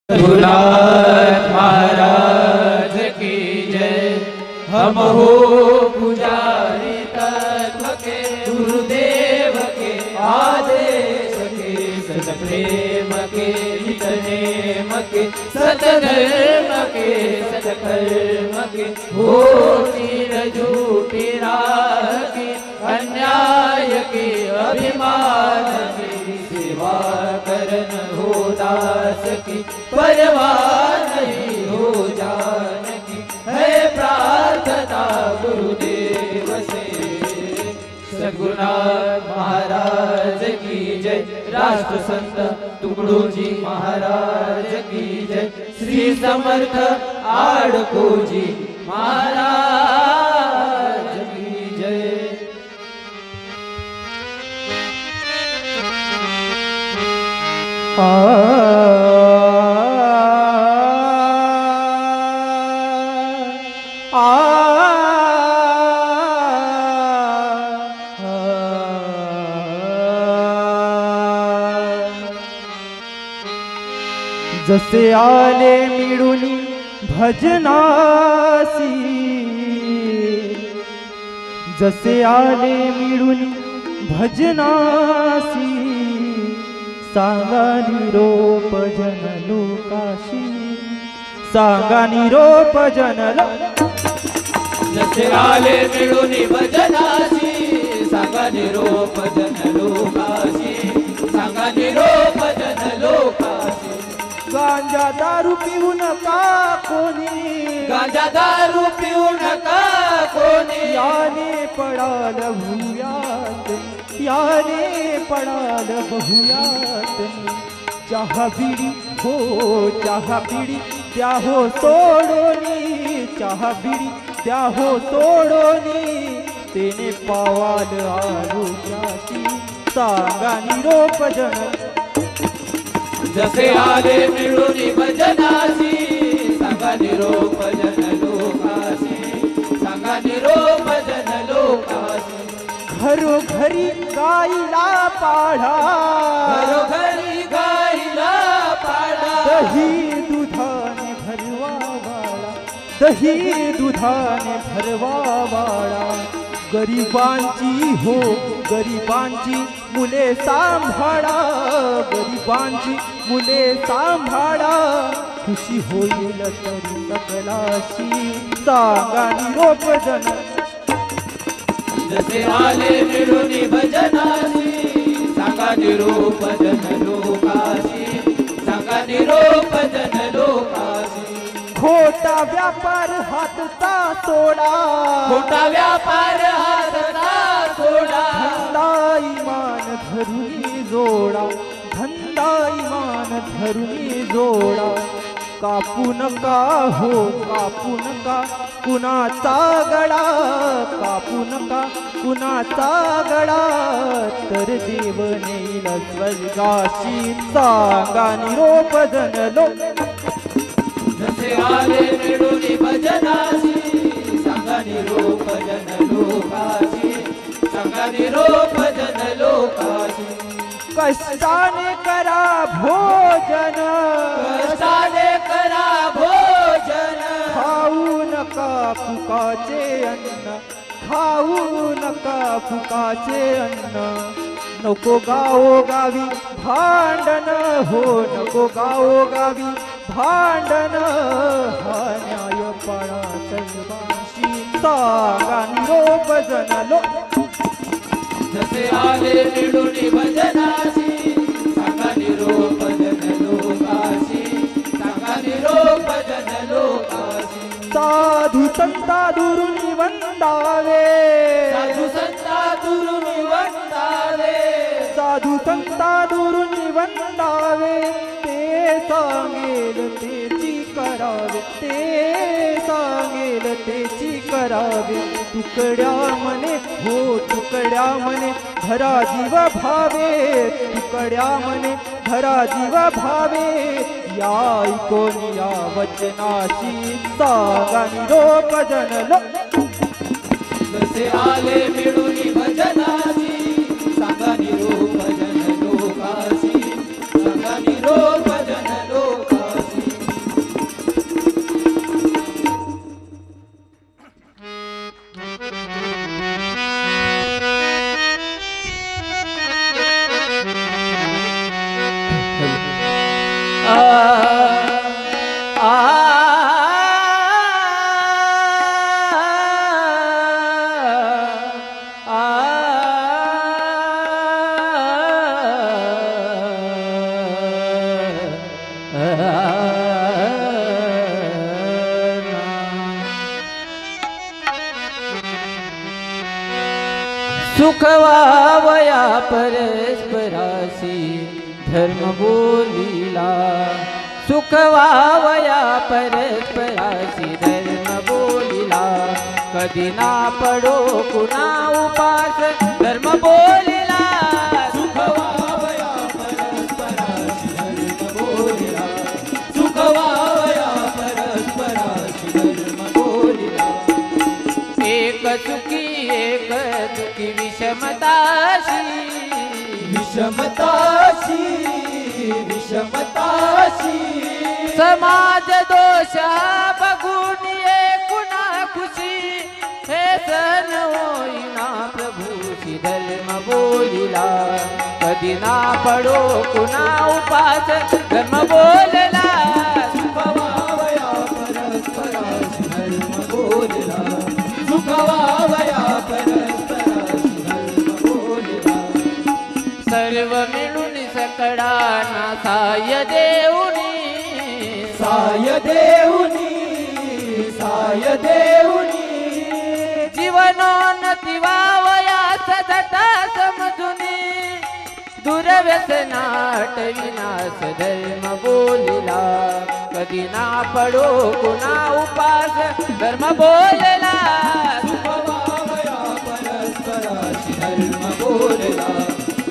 रघुनाथ महाराज की जय। हम हो पुजारी तत्व के, गुरुदेव के आदेश के, सत प्रेम के, हित नेम के, सतधर्म के, सत्कर्म के, हो तीर झूठी राह के, अन्याय के, अभिमान के, सेवा करन हो दास की, परवाह नहीं हो जान की, है प्रार्थना गुरुदेव से। सद्गुरुनाथ महाराज की जय। राष्ट्र संत तुकडोजी महाराज की जय। श्री समर्थ आडकोजी महाराज की जय। जसे आले मिळूनी भजनासी, जसे आले मिळूनी भजनासी, सांगा निरोप जन लोकाशी, सांगा निरोप जन जसे आले मिळूनी भजनासी, सांगा निरोप जन लोकाशी, सांगा निरोप जन लोकाशी। गांजा दारू पिऊ नका कोणी, गांजा दारू पिऊ नका कोणी, याने पडाल भुयात, याने पडाल बहुयात। चहा बिडी हो चहा बिडी त्या हो सोडोनी, चहा बिडी त्या हो सोडोनी, तेने पावाल आरोग्याशी, सांगा निरोप जन। जसे आले मिळूनी भजनासी, सांगा निरोप जन लोकाशी, सांगा निरोप जन लोकाशी। घरोघरी गाईला पाढा, घरोघरी गाईला पाडा, दही दुधाने भरवा वाळा, दही दुधाने भरवा वाळा। गरिबांची हो गरिबांची मुले सांभाळा, गरिबांची मुले सांभाळा, खुशी होईल तरी सकलाशी, सांगा निरोप जन। जसे आले मिळूनी भजनासी, सांगा निरोप जन लोकाशी, सांगा निरोप जन लोकाशी। खोटा व्यापार हातचा सोडा, खोटा व्यापार हातचा सोडा, धंदा इमान धरुनी जोडा, धंदा इमान धरुनी जोडा। कापू नका हो कापू नका कुणाचा गडा, कापू नका कुणाचा गडा, तर देव नेईल स्वर्गाशी, सांगा निरोप जन लोक। जसे आले मिळूनी भजनासी, सांगा निरोप जन लोकाशी, सांगा निरोप जन लोकाशी। कष्टाने करा भोजन, कष्टाने करा भोजन, खाऊ नका फुकाचे अन्न, खाऊ नका फुकाचे अन्न। नको गावोगावी भांडण हो, नको गावोगावी भांडण, हा न्याय पाळा सर्वांशी, सांगा निरोप जन लोक। जसे आले मिळूनी भजनासी, सांगा निरोप जन लोकाशी, सांगा निरोप जन लोकाशी। साधू संता दुरुनी वंदावे, साधू संता दुरुनी वंदावे, साधू संता दुरुनी वंदावे, ते सांगेल तेची करावे, ते सांगेल तेची करावे। तुकड्या मने हो तुकड्या मने धरा जीव भावे, तुकड्या मने धरा जीव भावे, या ऐकोनी या वचनाशी, सांगा निरोप जन लोक। जसे आले मिळूनी भजनासी, सांगा निरोप जन लोकाशी, सांगा निरोप जन लोकाशी। सुखवावया परस्परासी धर्म बोलिला सुखवावया परस्परासी धर्म बोलिला कधी ना पडो कुणा उपास धर्म बोलिला सुखवावया परस्परासी धर्म बोलिला सुखवावया परस्परासी धर्म बोलिला एक सुखी विषमताशी विषमताशी विषमताशी समाज दोषा बघून कुणा खुशी हे सण होईना प्रभूची धर्म बोलिला कधी ना पडो कुणा उपास धर्म बोलला सुखवावया परस्परासी धर्म बोलिला सुखवावया परस्परासी धर्म बोलिला सर्व मिळून सकळांना साय देऊनी साय देऊनी साय देऊनी जीवनोन्नती वावया सदता समजुनी दुर्व्यसनाट विनाश धर्म बोलिला कधी ना पडो कुणा उपास धर्म बोलला सुखवावया परस्परासी धर्म बोलिला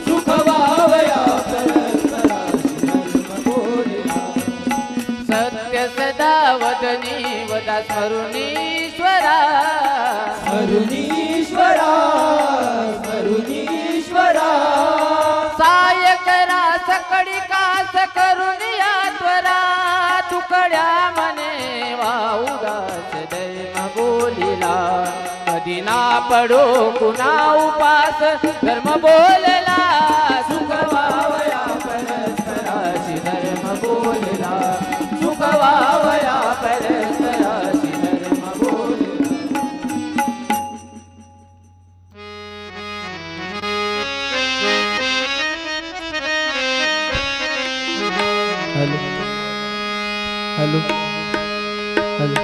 सुखवावया परस्परासी धर्म बोलिला सत्य सदा वदनी वदा स्मरुनीश्वरा स्मरुनीश्वरा स्मरुनीश्वरा साय करा सकळी कास करून या त्वरा तुकड्या मने वाउदास धर्म बोलिला कधी ना पडो कुणा उपास धर्म बोलला सुखवावया परस्परासी धर्म बोलला सुखवावया परस्परासी धर्म बोलला हेलो हेलो हेलो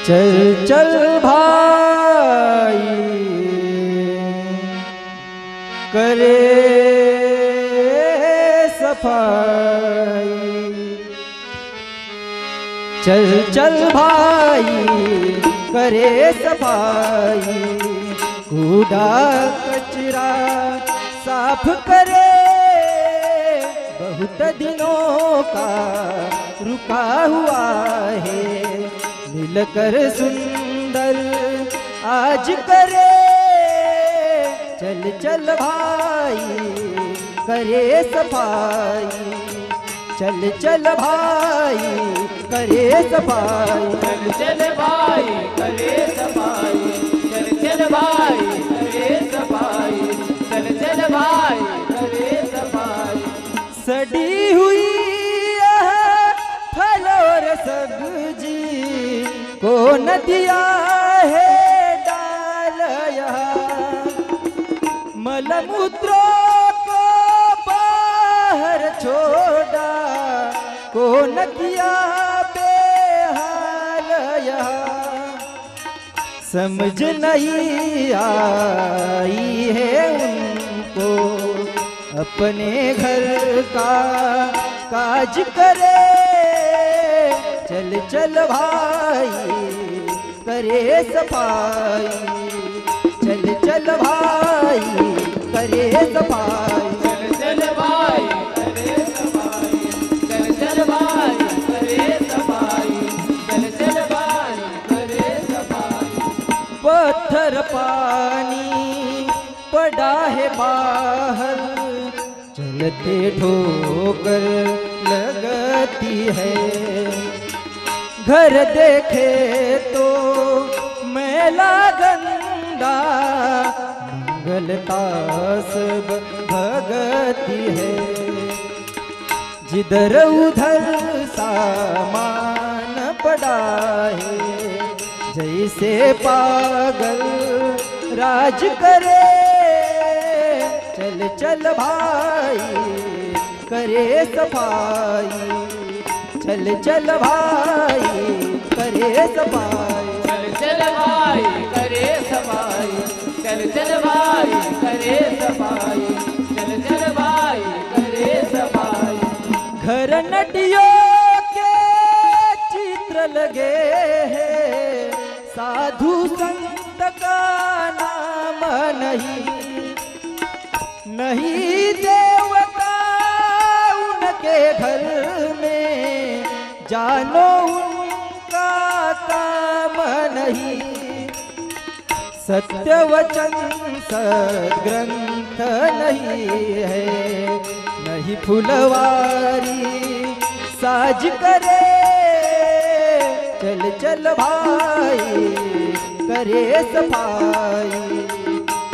चल चल भाई करे सफाई चल चल भाई करे सफाई कूड़ा कचरा साफ करे बहुत दिनों का रुका हुआ है मिलकर सुंदर आज करे चल चल भाई करे सफाई चल चल भाई करे सफाई चल चल भाई करे सफाई चल चल भाई करे सफाई चल चल भाई करे सफाई सड़ी हुई यह फल और सब्जी को न दिया है डाल यहाँ मलमूत्रों को बाहर छोड़ा को न किया बेहाल यहाँ समझ नहीं आई है उनको अपने घर का काज करे चल चल भाई करे सफाई चल चल भाई करे सफाई चल चल भाई करे सफाई चल चल भाई करे सफाई चल चल भाई करे सफाई पत्थर पानी पड़ा है बाहर, चलते ठोकर लगती है। घर देखे तो मैला गंदा, मंगलता सब भगती है। जिधर उधर सामान पड़ा है, जैसे पागल राज करे। चल चल भाई करे सफाई, चल चल भाई करे सफाई, चल चल भाई करे सफाई, चल चल भाई करे सफाई, चल चल भाई करे सफाई। घर नटियों के चित्र लगे हैं, साधु संत का नाम नहीं, नहीं देवता उनके घर में, जानो उनका काम नहीं। सत्य वचन सद्ग्रंथ नहीं है, नहीं फुलवारी साज करे। चल चल भाई करे सफाई,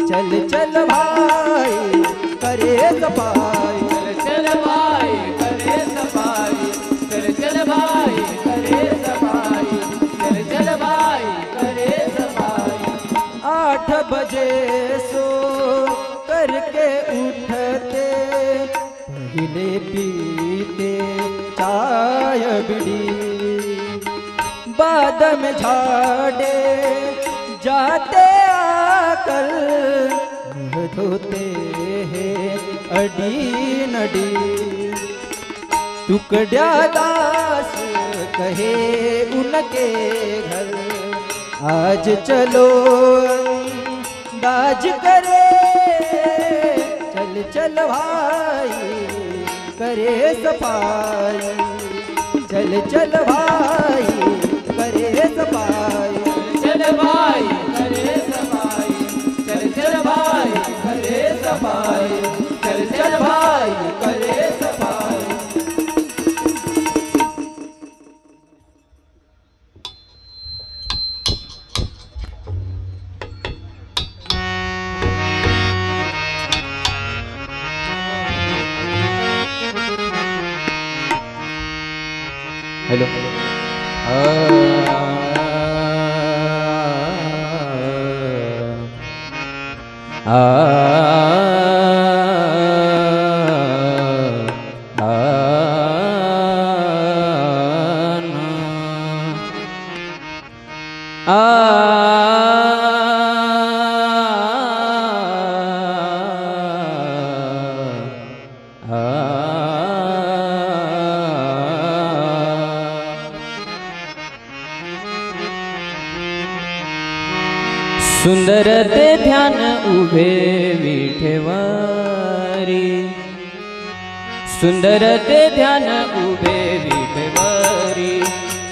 चल चल भाई करे सफाई, चल चल भाई करे सफाई, चल चल भाई करे सफाई, चल चल भाई करे सफाई। 8 बजे सो करके उठते, पहले पीते चाय बीड़ी, बाद में झाड़े जाते आकर, मुँह धोते हैं अडी नडी। टुकड़ा दास कहे उनके घर, आज चलो अंदाज करे। चल चल भाई करे सफाई, चल चल भाई करे सफाई, चल भाई करे सफाई, चल चल भाई करे सफाई, चल चल भाई करे सफाई। हेलो सुंदर ते ध्यान उभे विठेवारी, सुंदर ते ध्यान उभे विठेवारी,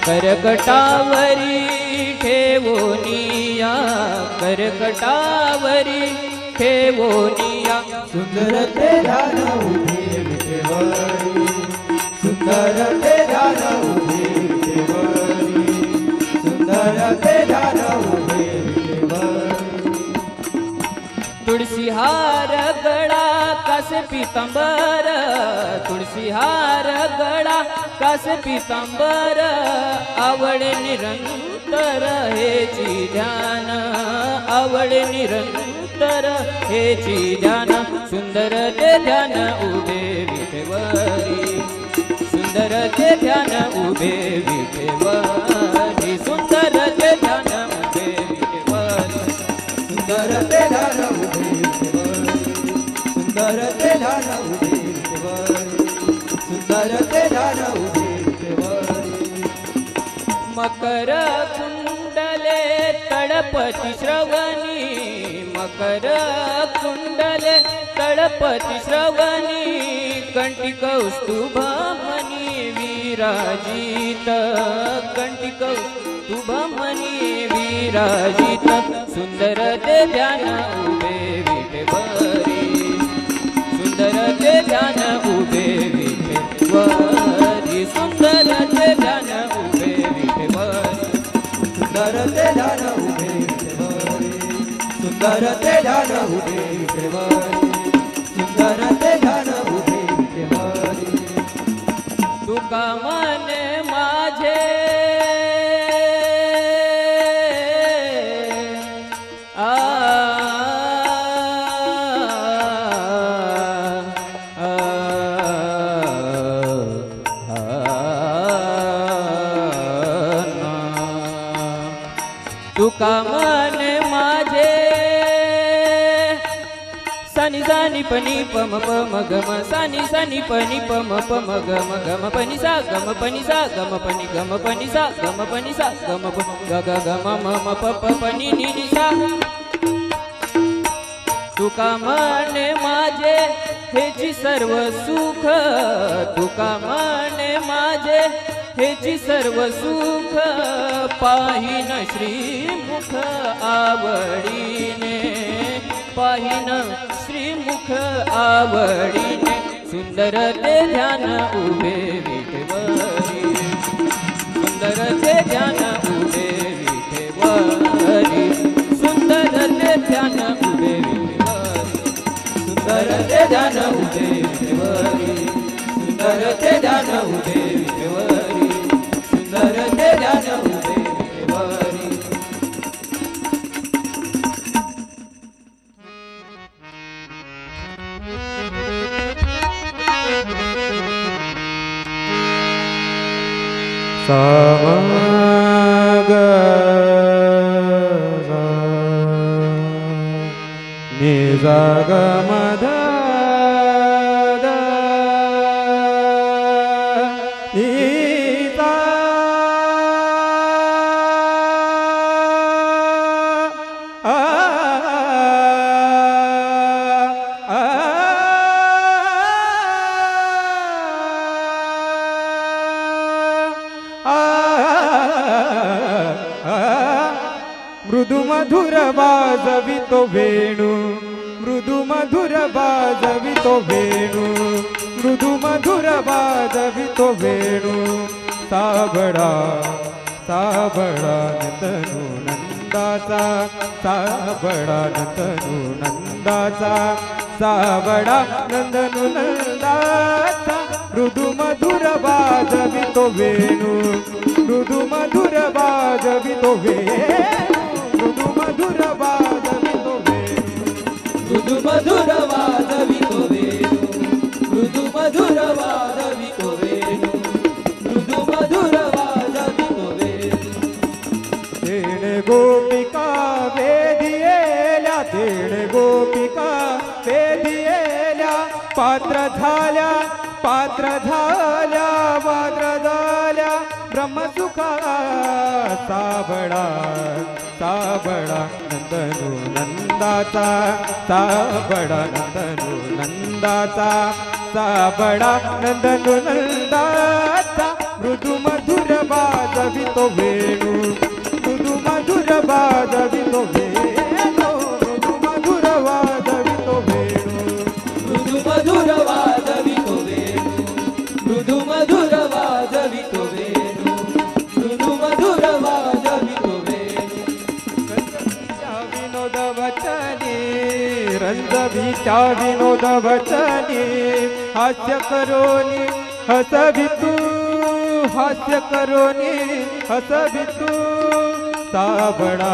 करकटावरी ठेवोनिया, करकटावरी ठेवोनिया। सुंदर ते ध्यान उभे विठेवारी, सुंदर ते ध्यान उभे विठेवारी, सुंदर ते ध्यान उभे विठेवारी। तुळसी हार गळा कास पीतांबर, तुळसी हार गळा कास पीतांबर, आवड निरंतर हेची ध्यान, आवड निरंतर हेची ध्यान। सुंदर ते ध्यान उभे विठेवारी, सुंदर ते ध्यान उभे विठेवारी, सुंदर ते ध्यान उभे विठेवारी, सुंदर ते ध्यान उभे विठेवारी, सुंदर ते ध्यान उभे विठेवारी, सुंदर ते ध्यान उभे विठेवारी। मकर कुंडले तळपती श्रवणी, मकर कुंडले तळपती श्रवणी, कंठी कौस्तुभमणी विराजित, कंठी कौस्तुभमणी विराजित। सुंदर ते ध्यान उभे विठेवारी, सुंदर ते ध्यान उभे विटेवरी सुंदर ते ध्यान उभे विटेवरी तुका मने माझे तुका मने माझे सानी सानी पनी पम पम गम सानी सानी पनी पम पम गम गम पनी सा गम पनी सा गम पनी सा गम पनी सा गम प ग ग ग म म म प प पनी नी नी सा तुका मने माझे हेची सर्व सुख तुका मने माझे हेची सर्व सुख पाहिन श्रीमुख आवडीने पाहिन श्रीमुख आवडीने सुंदर ते ध्यान उभे विठेवरी सुंदर ते ध्यान उभे विठेवरी सुंदर ते ध्यान उभे विठेवरी सुंदर ते ध्यान उभे विटेवरी सुंदर ते ध्यान उभे विटेवरी सुंदर ते ध्यान उभे विटेवरी सामग निजाग मध नीता मृदु मधुर वाजवितो वेणु मृदु मधुर वाजवितो वेणु मृदु मधुर वाजवितो वेणु साबडा साबडा नंदनु नंदाचा साबडा नंदनु नंदाचा साबडा नंदनु नंदाचा मृदु मधुर वाजवितो वेणु मृदु मधुर वाजवितो वेणु मृदु मधुर वाजवितो वेणु मृदु मधुर वाजवितो वेणु मृदु मधुर वाजवितो वेणु मृदु मधुर वाजवितो वेणु तेणे गोपिका वेदियेल्या तेणे गोपिका वेदियेल्या पात्र झाल्या पात्र झाल्या ब्रह्मसुखा साबडा साबडा नंदनु नंदाचा साबडा नंदनु नंदाचा साबडा नंदनु नंदाचा मृदु मधुर वाजवितो वेणु मृदु मधुर वाजवितो वेणु मृदु मधुर वाजवितो वेणु मृदु मधुर वाजवितो वेणु मृदु मधुर वाजवितो वेणु मृदु मधुर वाजवितो वेणु विनोद वचनी रंजवीच्या विनोद वचनी हास्य करोनी हसवितू हास्य करोनी हसवितू साबडा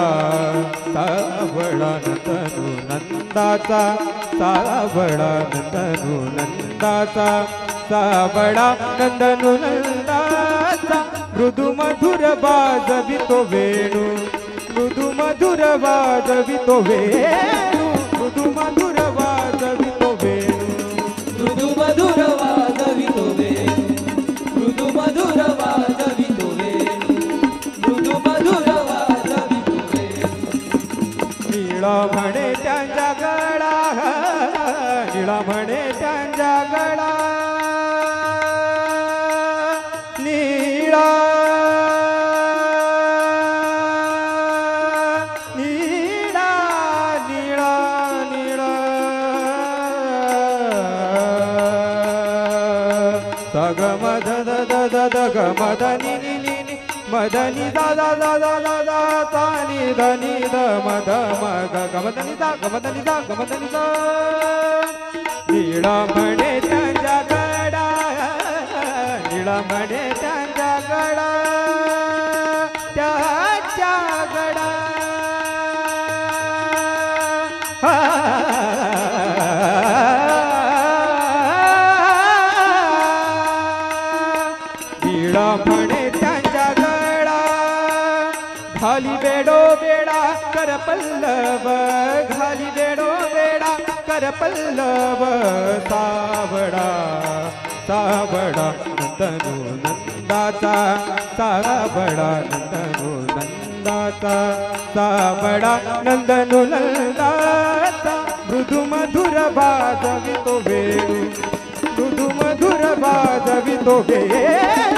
साबडा नंदनु नंदाचा साबडा नंदनु नंदाचा साबडा नंदनु नंदाचा मृदु मधुर वाजवितो वेणु मृदु मधुर वाजवितो वेणु मृदु मधुर वाजवितो वेणु मृदु मधुर वाजवितो वेणु मृदु मधुर वाजवितो वेणु मृदु मधुर वाजवितो वेणु निळा म्हणे त्यांच्या गळा निळा म्हणे त्यांच्या गळा निळा निळा निळा निळा सगम द द द द द ग म द नि नि नि नि मदनी दा दा दा दा दा दा तानी धनी द मद मग गमदनी दा गमदनी दा गमदनी दा नीळा म्हणे त्यांच्याकडा नीळा म्हणे त्यांच्याकडा त्याच्याकडा नीळा म्हणे त्यांच्याकडा घाली बेडो बेडा कर पल्लव घाली बेडो बेडा कर पल्लव सावडा सावडा नंदनो नंदाचा सावडा नंदनो नंदाचा सावडा नंदनो नंदाचा मृदू मधुर वाजवितो वेणू मृदू मधुर वाजवितो वेणू